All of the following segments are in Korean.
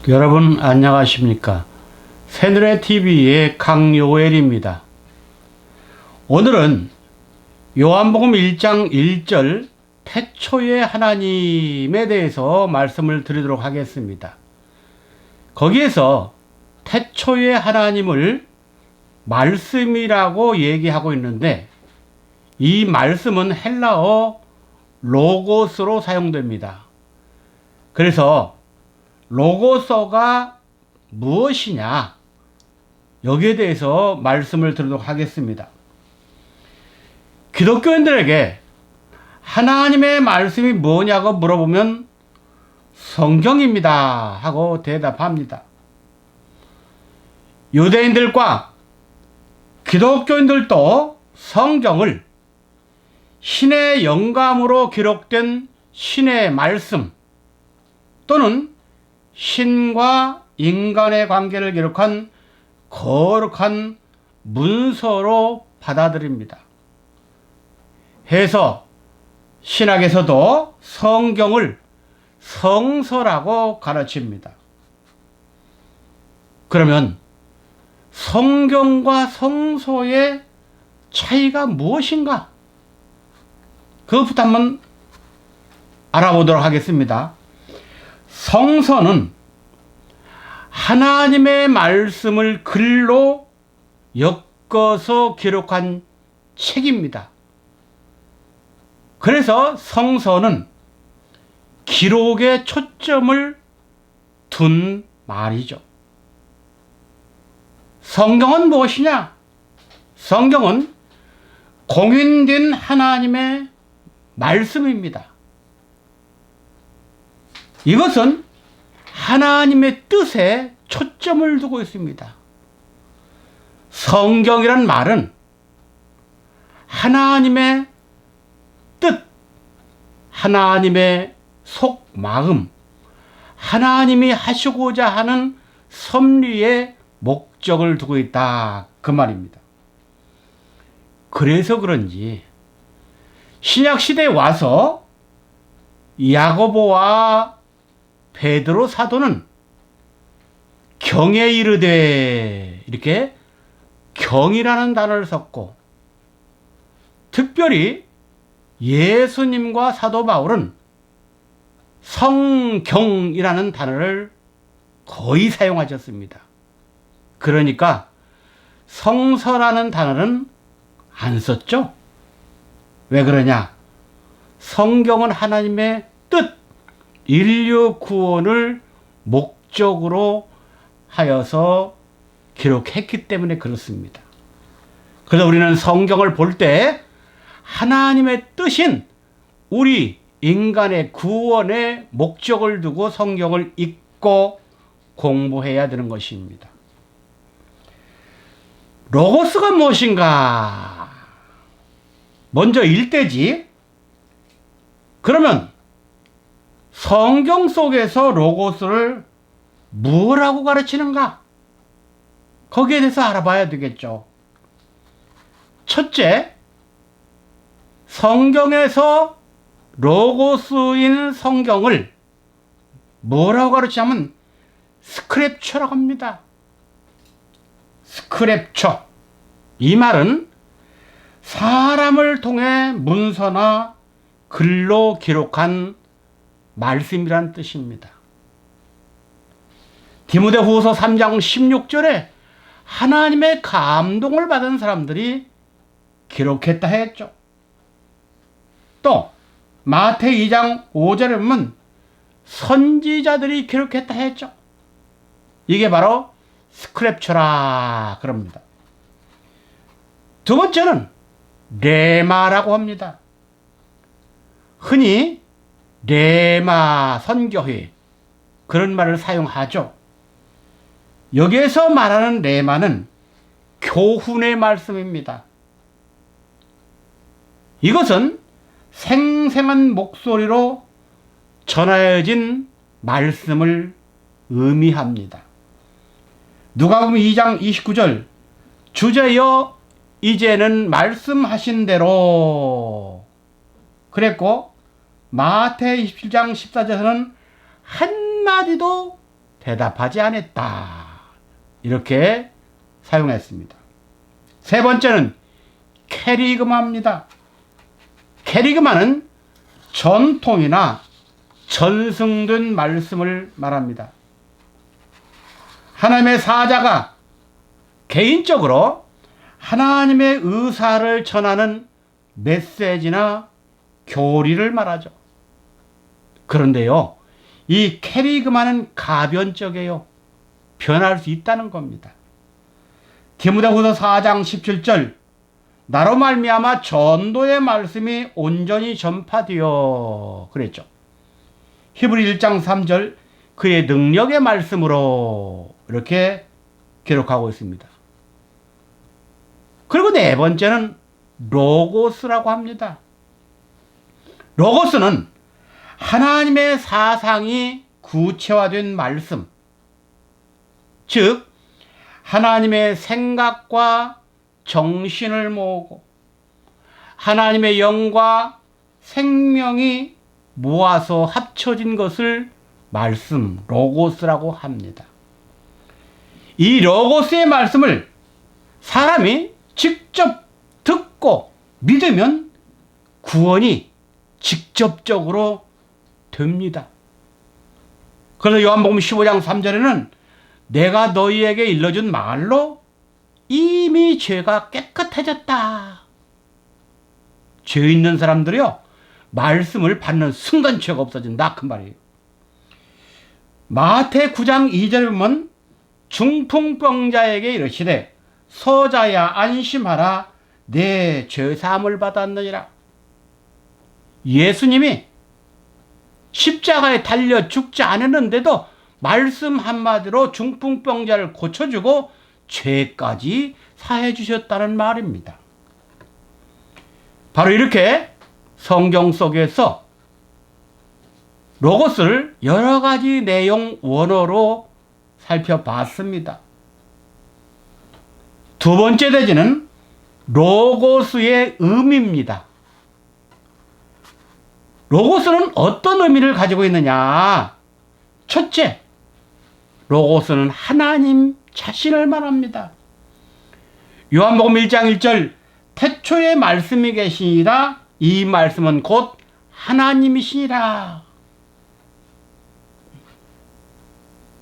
여러분 안녕하십니까? 새누레TV의 강요엘입니다. 오늘은 요한복음 1장 1절 태초의 하나님에 대해서 말씀을 드리도록 하겠습니다. 거기에서 태초의 하나님을 말씀이라고 얘기하고 있는데, 이 말씀은 헬라어 로고스로 사용됩니다. 그래서 로고서가 무엇이냐, 여기에 대해서 말씀을 드리도록 하겠습니다. 기독교인들에게 하나님의 말씀이 뭐냐고 물어보면 성경입니다 하고 대답합니다. 유대인들과 기독교인들도 성경을 신의 영감으로 기록된 신의 말씀 또는 신과 인간의 관계를 기록한 거룩한 문서로 받아들입니다. 해서 신학에서도 성경을 성서라고 가르칩니다. 그러면 성경과 성서의 차이가 무엇인가? 그것부터 한번 알아보도록 하겠습니다. 성서는 하나님의 말씀을 글로 엮어서 기록한 책입니다. 그래서 성서는 기록에 초점을 둔 말이죠. 성경은 무엇이냐? 성경은 공인된 하나님의 말씀입니다. 이것은 하나님의 뜻에 초점을 두고 있습니다. 성경이란 말은 하나님의 뜻, 하나님의 속마음, 하나님이 하시고자 하는 섭리의 목적을 두고 있다, 그 말입니다. 그래서 그런지 신약시대에 와서 야고보와 베드로 사도는 경에 이르되, 이렇게 경이라는 단어를 썼고, 특별히 예수님과 사도 바울은 성경이라는 단어를 거의 사용하셨습니다. 그러니까 성서라는 단어는 안 썼죠. 왜 그러냐? 성경은 하나님의 뜻, 인류 구원을 목적으로 하여서 기록했기 때문에 그렇습니다. 그래서 우리는 성경을 볼 때 하나님의 뜻인 우리 인간의 구원의 목적을 두고 성경을 읽고 공부해야 되는 것입니다. 로고스가 무엇인가? 먼저 일대지. 그러면 성경 속에서 로고스를 뭐라고 가르치는가? 거기에 대해서 알아봐야 되겠죠. 첫째, 성경에서 로고스인 성경을 뭐라고 가르치냐면 스크립처라고 합니다. 스크립처. 이 말은 사람을 통해 문서나 글로 기록한 말씀이란 뜻입니다. 디모데후서 3장 16절에 하나님의 감동을 받은 사람들이 기록했다 했죠. 또 마태 2장 5절에 보면 선지자들이 기록했다 했죠. 이게 바로 스크립처라 그럽니다. 두 번째는 레마라고 합니다. 흔히 레마 선교회, 그런 말을 사용하죠. 여기에서 말하는 레마는 교훈의 말씀입니다. 이것은 생생한 목소리로 전하여진 말씀을 의미합니다. 누가복음 2장 29절, 주제여 이제는 말씀하신 대로 그랬고, 마태 27장 14절에서는 한마디도 대답하지 않았다. 이렇게 사용했습니다. 세 번째는 캐리그마입니다. 캐리그마는 전통이나 전승된 말씀을 말합니다. 하나님의 사자가 개인적으로 하나님의 의사를 전하는 메시지나 교리를 말하죠. 그런데요, 이 캐리그마는 가변적이에요. 변할 수 있다는 겁니다. 디모데후서 4장 17절 나로 말미암아 전도의 말씀이 온전히 전파되어 그랬죠. 히브리 1장 3절 그의 능력의 말씀으로 이렇게 기록하고 있습니다. 그리고 네 번째는 로고스라고 합니다. 로고스는 하나님의 사상이 구체화된 말씀, 즉 하나님의 생각과 정신을 모으고 하나님의 영과 생명이 모아서 합쳐진 것을 말씀, 로고스라고 합니다. 이 로고스의 말씀을 사람이 직접 듣고 믿으면 구원이 직접적으로 됩니다. 그래서 요한복음 15장 3절에는 내가 너희에게 일러준 말로 이미 죄가 깨끗해졌다. 죄 있는 사람들이요, 말씀을 받는 순간 죄가 없어진다. 그 말이에요. 마태 9장 2절에 보면 중풍병자에게 이르시되 서자야 안심하라 내 죄사함을 받았느니라. 예수님이 십자가에 달려 죽지 않았는데도 말씀 한마디로 중풍병자를 고쳐주고 죄까지 사해 주셨다는 말입니다. 바로 이렇게 성경 속에서 로고스를 여러 가지 내용 원어로 살펴봤습니다. 두 번째 대지는 로고스의 의미입니다. 로고스는 어떤 의미를 가지고 있느냐? 첫째, 로고스는 하나님 자신을 말합니다. 요한복음 1장 1절 태초에 말씀이 계시니라 이 말씀은 곧 하나님이시니라.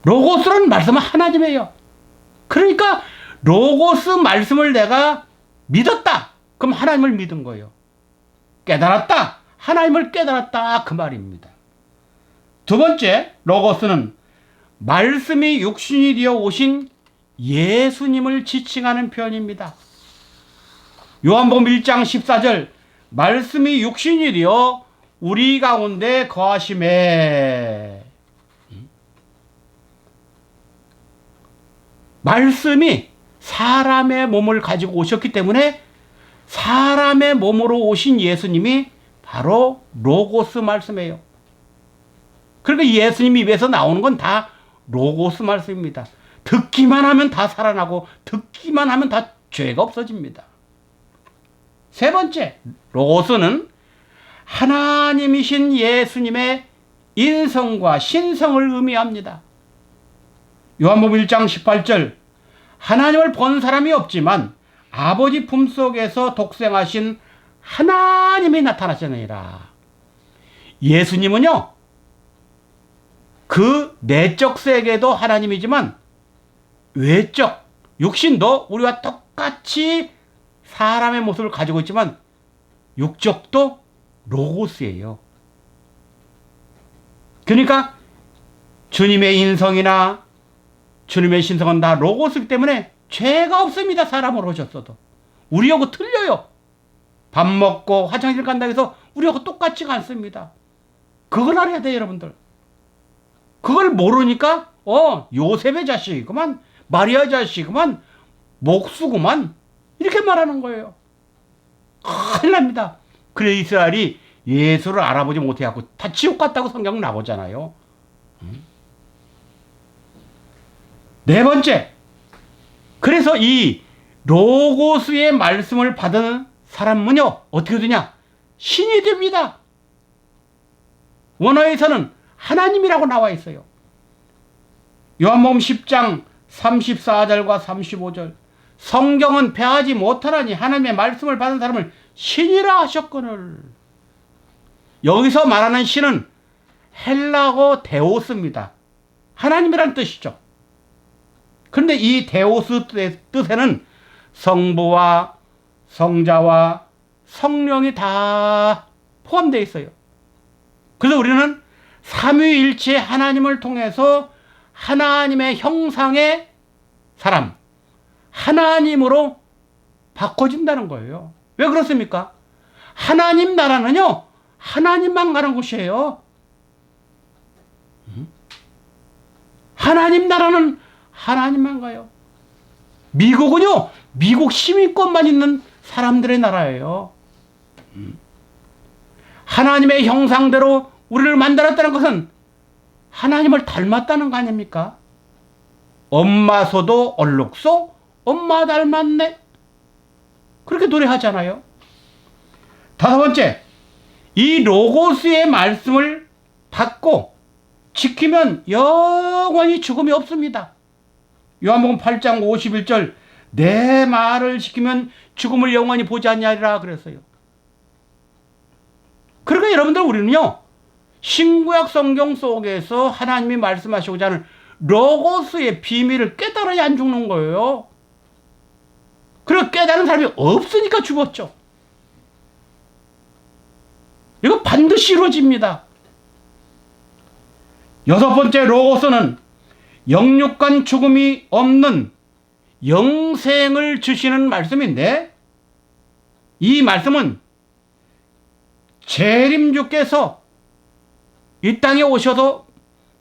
로고스는 말씀은 하나님이에요. 그러니까 로고스 말씀을 내가 믿었다. 그럼 하나님을 믿은 거예요. 깨달았다. 하나님을 깨달았다. 그 말입니다. 두 번째, 로고스는 말씀이 육신이 되어 오신 예수님을 지칭하는 표현입니다. 요한복음 1장 14절 말씀이 육신이 되어 우리 가운데 거하심에, 말씀이 사람의 몸을 가지고 오셨기 때문에 사람의 몸으로 오신 예수님이 바로 로고스 말씀이에요. 그러니까 예수님 입에서 나오는 건 다 로고스 말씀입니다. 듣기만 하면 다 살아나고 듣기만 하면 다 죄가 없어집니다. 세 번째, 로고스는 하나님이신 예수님의 인성과 신성을 의미합니다. 요한복음 1장 18절 하나님을 본 사람이 없지만 아버지 품속에서 독생하신 하나님이 나타나셨느니라. 예수님은요, 그 내적 세계도 하나님이지만 외적 육신도 우리와 똑같이 사람의 모습을 가지고 있지만 육적도 로고스예요. 그러니까 주님의 인성이나 주님의 신성은 다 로고스이기 때문에 죄가 없습니다. 사람으로 오셨어도. 우리하고 틀려요. 밥 먹고 화장실 간다고 해서 우리하고 똑같지가 않습니다. 그걸 알아야 돼요, 여러분들. 그걸 모르니까 요셉의 자식이구만, 마리아 자식이구만, 목수구만 이렇게 말하는 거예요. 큰일 납니다. 그래 이스라엘이 예수를 알아보지 못해갖고 다 지옥 갔다고 성경 나오잖아요. 네 번째, 그래서 이 로고스의 말씀을 받은 사람은요 어떻게 되냐? 신이 됩니다. 원어에서는 하나님이라고 나와 있어요. 요한복음 10장 34절과 35절. 성경은 패하지 못하나니 하나님의 말씀을 받은 사람을 신이라 하셨거늘. 여기서 말하는 신은 헬라어 데오스입니다. 하나님이란 뜻이죠. 그런데 이 데오스 뜻에는 성부와 성자와 성령이 다 포함되어 있어요. 그래서 우리는 삼위일체 하나님을 통해서 하나님의 형상의 사람, 하나님으로 바꿔진다는 거예요. 왜 그렇습니까? 하나님 나라는요, 하나님만 가는 곳이에요. 하나님 나라는 하나님만 가요. 미국은요, 미국 시민권만 있는 사람들의 나라예요. 하나님의 형상대로 우리를 만들었다는 것은 하나님을 닮았다는 거 아닙니까? 엄마소도 얼룩소 엄마 닮았네. 그렇게 노래하잖아요. 다섯 번째, 이 로고스의 말씀을 받고 지키면 영원히 죽음이 없습니다. 요한복음 8장 51절, 내 말을 지키면 죽음을 영원히 보지 않냐리라 그랬어요. 그러니까 여러분들, 우리는요, 신구약 성경 속에서 하나님이 말씀하시고자 하는 로고스의 비밀을 깨달아야 안 죽는 거예요. 그리고 깨달은 사람이 없으니까 죽었죠. 이거 반드시 이루어집니다. 여섯 번째, 로고스는 영육간 죽음이 없는 영생을 주시는 말씀인데, 이 말씀은 재림주께서 이 땅에 오셔서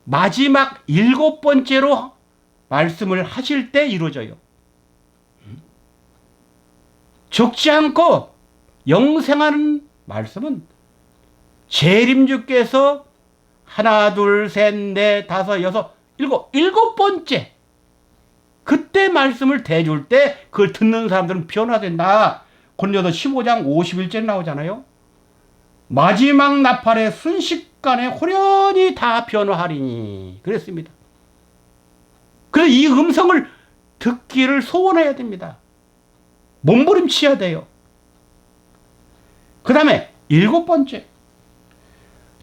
마지막 7번째로 말씀을 하실 때 이루어져요. 죽지 않고 영생하는 말씀은 재림주께서 하나, 둘, 셋, 넷, 다섯, 여섯, 일곱 번째, 그때 말씀을 대줄 때 그걸 듣는 사람들은 변화된다. 고린도서 15장 51절 나오잖아요. 마지막 나팔의 순식간에 호련히 다 변화하리니 그랬습니다. 그래서 이 음성을 듣기를 소원해야 됩니다. 몸부림쳐야 돼요. 그 다음에 7번째,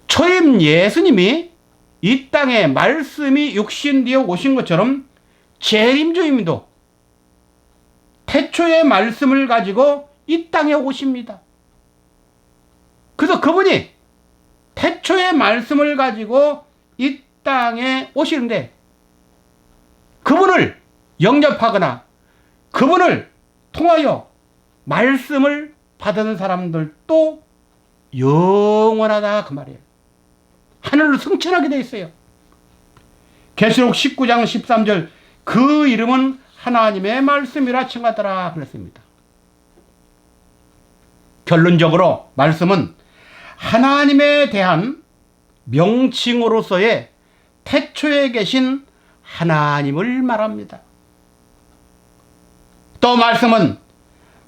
초임 예수님이 이 땅에 말씀이 육신되어 오신 것처럼 재림주님도 태초의 말씀을 가지고 이 땅에 오십니다. 그래서 그분이 태초의 말씀을 가지고 이 땅에 오시는데, 그분을 영접하거나 그분을 통하여 말씀을 받은 사람들도 영원하다 그 말이에요. 하늘로 승천하게 되어 있어요. 계시록 19장 13절, 그 이름은 하나님의 말씀이라 칭하더라 그랬습니다. 결론적으로 말씀은 하나님에 대한 명칭으로서의 태초에 계신 하나님을 말합니다. 또 말씀은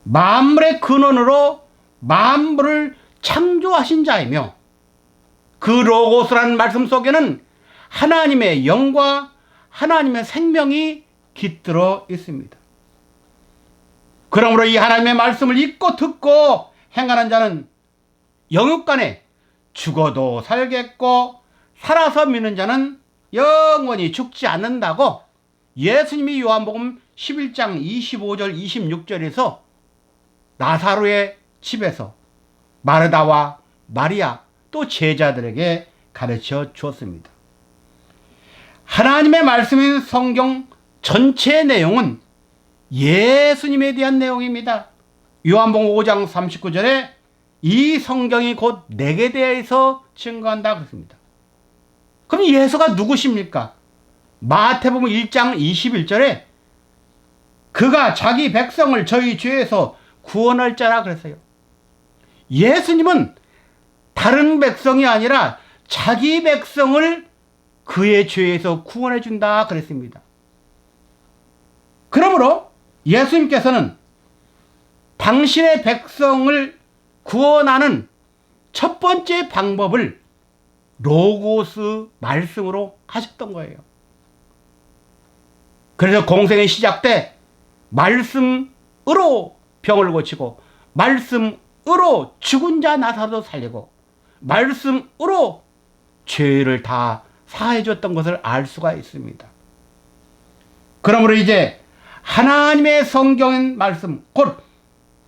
만물의 근원으로 만물을 창조하신 자이며, 그 로고스라는 말씀 속에는 하나님의 영과 하나님의 생명이 깃들어 있습니다. 그러므로 이 하나님의 말씀을 읽고 듣고 행하는 자는 영육간에 죽어도 살겠고 살아서 믿는 자는 영원히 죽지 않는다고 예수님이 요한복음 11장 25절 26절에서 나사로의 집에서 마르다와 마리아 또 제자들에게 가르쳐 주었습니다. 하나님의 말씀인 성경 전체 내용은 예수님에 대한 내용입니다. 요한복음 5장 39절에 이 성경이 곧 내게 대해서 증거한다 그랬습니다. 그럼 예수가 누구십니까? 마태복음 1장 21절에 그가 자기 백성을 저희 죄에서 구원할 자라 그랬어요. 예수님은 다른 백성이 아니라 자기 백성을 그의 죄에서 구원해 준다 그랬습니다. 그러므로 예수님께서는 당신의 백성을 구원하는 첫 번째 방법을 로고스 말씀으로 하셨던 거예요. 그래서 공생의 시작 때 말씀으로 병을 고치고, 말씀으로 죽은 자 나사로도 살리고, 말씀으로 죄를 다 사해 줬던 것을 알 수가 있습니다. 그러므로 이제 하나님의 성경인 말씀, 곧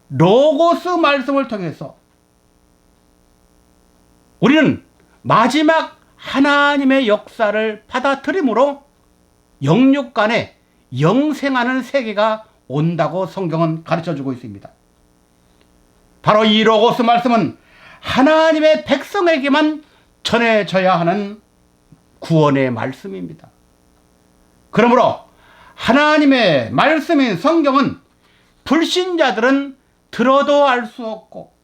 로고스 말씀을 통해서 우리는 마지막 하나님의 역사를 받아들임으로 영육 간에 영생하는 세계가 온다고 성경은 가르쳐주고 있습니다. 바로 이 로고스 말씀은 하나님의 백성에게만 전해져야 하는 구원의 말씀입니다. 그러므로 하나님의 말씀인 성경은 불신자들은 들어도 알 수 없고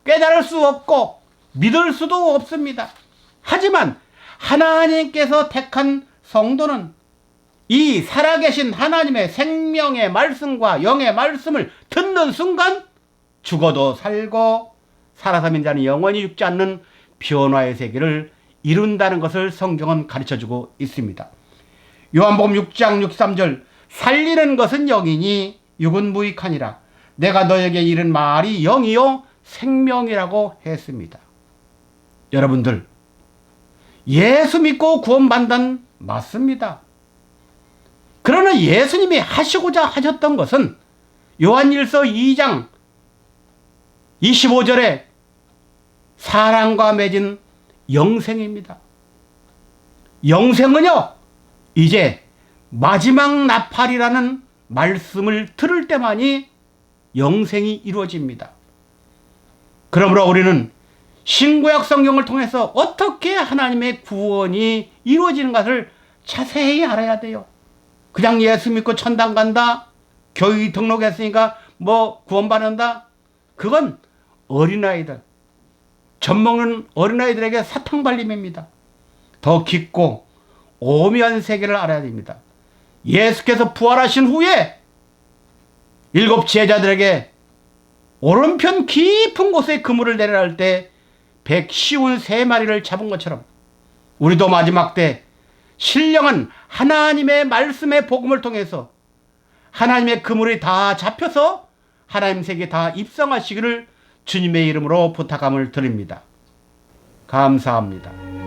깨달을 수 없고 믿을 수도 없습니다. 하지만 하나님께서 택한 성도는 이 살아계신 하나님의 생명의 말씀과 영의 말씀을 듣는 순간 죽어도 살고 살아서 믿는 자는 영원히 죽지 않는 변화의 세계를 이룬다는 것을 성경은 가르쳐주고 있습니다. 요한복음 6장 63절, 살리는 것은 영이니 육은 무익하니라. 내가 너에게 이른 말이 영이요 생명이라고 했습니다. 여러분들, 예수 믿고 구원받는 맞습니다. 그러나 예수님이 하시고자 하셨던 것은 요한일서 2장 25절에 사랑과 맺은 영생입니다. 영생은요, 이제 마지막 나팔이라는 말씀을 들을 때만이 영생이 이루어집니다. 그러므로 우리는 신구약 성경을 통해서 어떻게 하나님의 구원이 이루어지는 것을 자세히 알아야 돼요. 그냥 예수 믿고 천당 간다, 교회 등록했으니까 뭐 구원받는다, 그건 어린아이들, 젖먹는 어린아이들에게 사탕발림입니다. 더 깊고 오묘한 세계를 알아야 됩니다. 예수께서 부활하신 후에 7 제자들에게 오른편 깊은 곳에 그물을 내려라 할 때 153마리를 잡은 것처럼 우리도 마지막 때 신령한 하나님의 말씀의 복음을 통해서 하나님의 그물이 다 잡혀서 하나님 세계에 다 입성하시기를 주님의 이름으로 부탁함을 드립니다. 감사합니다.